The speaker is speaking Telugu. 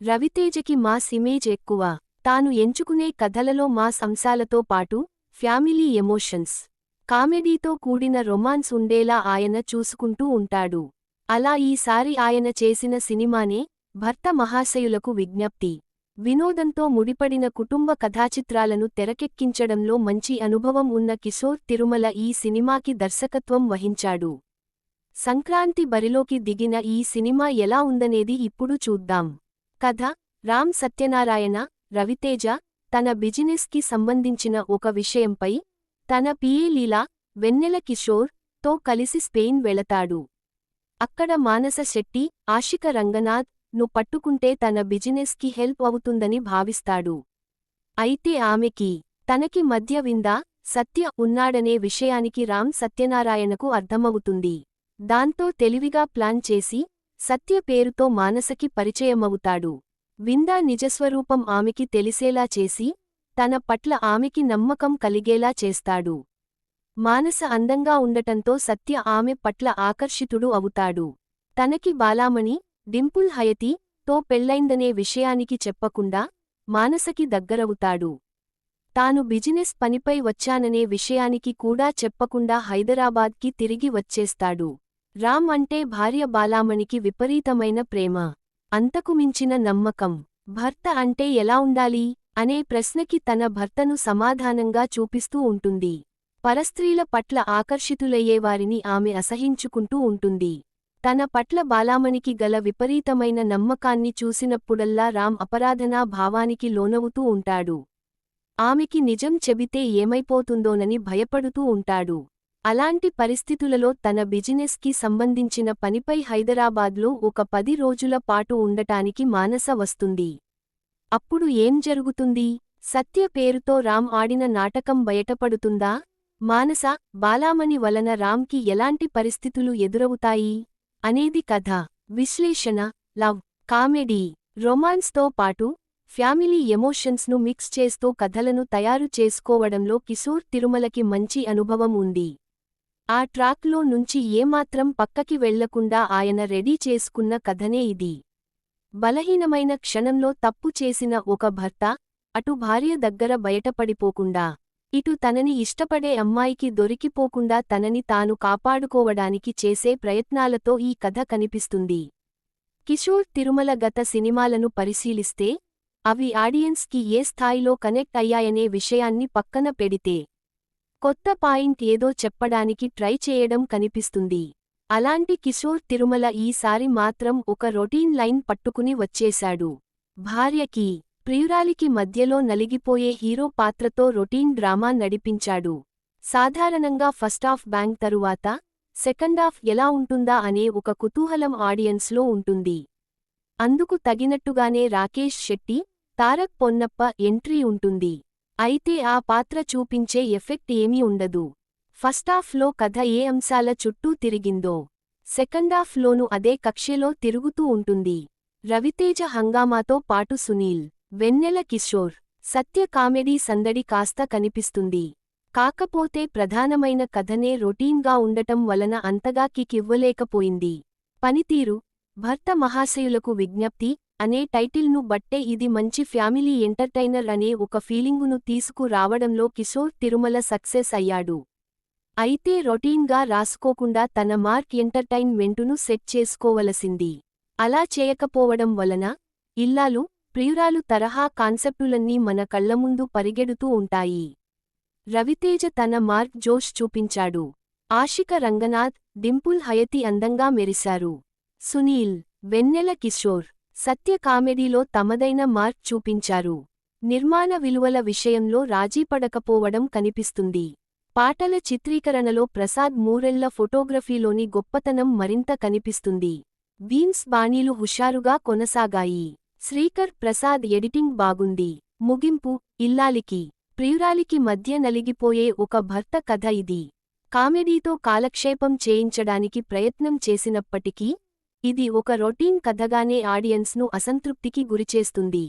రవితేజకి మాస్ ఇమేజ్ ఎక్కువ. తాను ఎంచుకునే కథలలో మాస్ అంశాలతో పాటు ఫ్యామిలీ ఎమోషన్స్, కామెడీతో కూడిన రొమాన్స్ ఉండేలా ఆయన చూసుకుంటూ ఉంటాడు. అలా ఈసారి ఆయన చేసిన సినిమానే భర్త మహాశయులకు విజ్ఞప్తి. వినోదంతో ముడిపడిన కుటుంబ కథాచిత్రాలను తెరకెక్కించడంలో మంచి అనుభవం ఉన్న కిశోర్ తిరుమల ఈ సినిమాకి దర్శకత్వం వహించాడు. సంక్రాంతి బరిలోకి దిగిన ఈ సినిమా ఎలా ఉందనేది ఇప్పుడు చూద్దాం. కథ: రామ్ సత్యనారాయణ, రవితేజ తన బిజినెస్ కి సంబంధించిన ఒక విషయంపై తన పిఏ లీలా, వెన్నెల కిషోర్ తో కలిసి స్పెయిన్ వెళతాడు. అక్కడ మానస శెట్టి, ఆషిక రంగనాథ్ ను పట్టుకుంటే తన బిజినెస్ కి హెల్ప్ అవుతుందని భావిస్తాడు. అయితే ఆమెకి, తనకి మధ్య విందా, సత్య ఉన్నాడనే విషయానికి రామ్ సత్యనారాయణకు అర్థమవుతుంది. దాంతో తెలివిగా ప్లాన్ చేసి సత్య పేరుతో మానసకి పరిచయమవుతాడు. విందా నిజస్వరూపం ఆమెకి తెలిసేలా చేసి తన పట్ల ఆమెకి నమ్మకం కలిగేలా చేస్తాడు. మానస అందంగా ఉండటంతో సత్య ఆమె పట్ల ఆకర్షితుడు అవుతాడు. తనకి బాలామణి, డింపుల్ హయతి తో పెళ్లైందనే విషయానికి చెప్పకుండా మానసకి దగ్గరవుతాడు. తాను బిజినెస్ పనిపై వచ్చాననే విషయానికి కూడా చెప్పకుండా హైదరాబాద్కి తిరిగి వచ్చేస్తాడు. రామ్ అంటే భార్య బాలామణికి విపరీతమైన ప్రేమ, అంతకుమించిన నమ్మకం. భర్త అంటే ఎలా ఉండాలి అనే ప్రశ్నకి తన భర్తను సమాధానంగా చూపిస్తూ ఉంటుంది. పరస్త్రీల పట్ల ఆకర్షితులయ్యేవారిని ఆమె అసహించుకుంటూ ఉంటుంది. తన పట్ల బాలామణికి గల విపరీతమైన నమ్మకాన్ని చూసినప్పుడల్లా రామ్ అపరాధనా భావానికి లోనవుతూ ఉంటాడు. ఆమెకి నిజం చెబితే ఏమైపోతుందోనని భయపడుతూ ఉంటాడు. అలాంటి పరిస్థితులలో తన బిజినెస్ కి సంబంధించిన పనిపై హైదరాబాద్లో ఒక 10 రోజుల పాటు ఉండటానికి మానస వస్తుంది. అప్పుడు ఏం జరుగుతుంది? సత్య పేరుతో రామ్ ఆడిన నాటకం బయటపడుతుందా? మానస, బాలామణి వలన రామ్కి ఎలాంటి పరిస్థితులు ఎదురవుతాయి అనేది కథ. విశ్లేషణ: లవ్, కామెడీ, రొమాన్స్తో పాటు ఫ్యామిలీ ఎమోషన్స్ను మిక్స్ చేస్తూ కథలను తయారు చేసుకోవడంలో కిశోర్ తిరుమలకి మంచి అనుభవం ఉంది. ఆ ట్రాక్లో నుంచి ఏమాత్రం పక్కకి వెళ్లకుండా ఆయన రెడీ చేసుకున్న కథనే ఇది. బలహీనమైన క్షణంలో తప్పు చేసిన ఒక భర్త అటు భార్య దగ్గర బయటపడిపోకుండా, ఇటు తనని ఇష్టపడే అమ్మాయికి దొరికిపోకుండా తనని తాను కాపాడుకోవడానికి చేసే ప్రయత్నాలతో ఈ కథ కనిపిస్తుంది. కిశోర్ తిరుమల గత సినిమాలను పరిశీలిస్తే అవి ఆడియన్స్ కి ఏ స్థాయిలో కనెక్ట్ అయ్యాయనే విషయాన్ని పక్కన పెడితే కొత్త పాయింట్ ఏదో చెప్పడానికి ట్రై చేయడం కనిపిస్తుంది. అలాంటి కిశోర్ తిరుమల ఈసారి మాత్రం ఒక రొటీన్ లైన్ పట్టుకుని వచ్చేశాడు. భార్యకి, ప్రియురాలికి మధ్యలో నలిగిపోయే హీరో పాత్రతో రొటీన్ డ్రామా నడిపించాడు. సాధారణంగా ఫస్టాఫ్ బ్యాంగ్ తరువాత సెకండాఫ్ ఎలా ఉంటుందా అనే ఒక కుతూహలం ఆడియన్స్లో ఉంటుంది. అందుకు తగినట్టుగానే రాకేష్ శెట్టి, తారక్ పొన్నప్ప ఎంట్రీ ఉంటుంది. అయితే ఆ పాత్ర చూపించే ఎఫెక్ట్ ఏమీ ఉండదు. ఫస్టాఫ్లో కథ ఏ అంశాల చుట్టూ తిరిగిందో సెకండాఫ్లోనూ అదే కక్ష్యలో తిరుగుతూ ఉంటుంది. రవితేజ హంగామాతో పాటు సునీల్, వెన్నెల కిషోర్, సత్య కామెడీ సందడి కాస్త కనిపిస్తుంది. కాకపోతే ప్రధానమైన కథనే రొటీన్గా ఉండటం వలన అంతగా కిక్కివ్వలేకపోయింది. పనితీరు: భర్త మహాశయులకు విజ్ఞప్తి అనే టైటిల్ను బట్టే ఇది మంచి ఫ్యామిలీ ఎంటర్టైనర్ అనే ఒక ఫీలింగును తీసుకు రావడంలో కిశోర్ తిరుమల సక్సెస్ అయ్యాడు. అయితే రొటీన్గా రాసుకోకుండా తన మార్క్ ఎంటర్టైన్మెంటును సెట్ చేసుకోవలసింది. అలా చేయకపోవడం వలన ఇల్లాలు, ప్రియురాలు తరహా కాన్సెప్టులన్నీ మన కళ్లముందు పరిగెడుతూ ఉంటాయి. రవితేజ తన మార్క్ జోష్ చూపించాడు. ఆషిక రంగనాథ్, డింపుల్ హయతి అందంగా మెరిశారు. సునీల్, వెన్నెల కిషోర్, సత్య కామెడీలో తమదైన మార్క్ చూపించారు. నిర్మాణ విలువల విషయంలో రాజీపడకపోవడం కనిపిస్తుంది. పాటల చిత్రీకరణలో ప్రసాద్ మూరెళ్ల ఫోటోగ్రఫీలోని గొప్పతనం మరింత కనిపిస్తుంది. బీన్స్ బాణీలు హుషారుగా కొనసాగాయి. శ్రీకర్ ప్రసాద్ ఎడిటింగ్ బాగుంది. ముగింపు: ఇల్లాలికి, ప్రియురాలికి మధ్య నలిగిపోయే ఒక భర్త కథ ఇది. కామెడీతో కాలక్షేపం చేయించడానికి ప్రయత్నం చేసినప్పటికీ ఇది ఒక రొటీన్ కథగానే ఆడియన్స్ను అసంతృప్తికి గురిచేస్తుంది.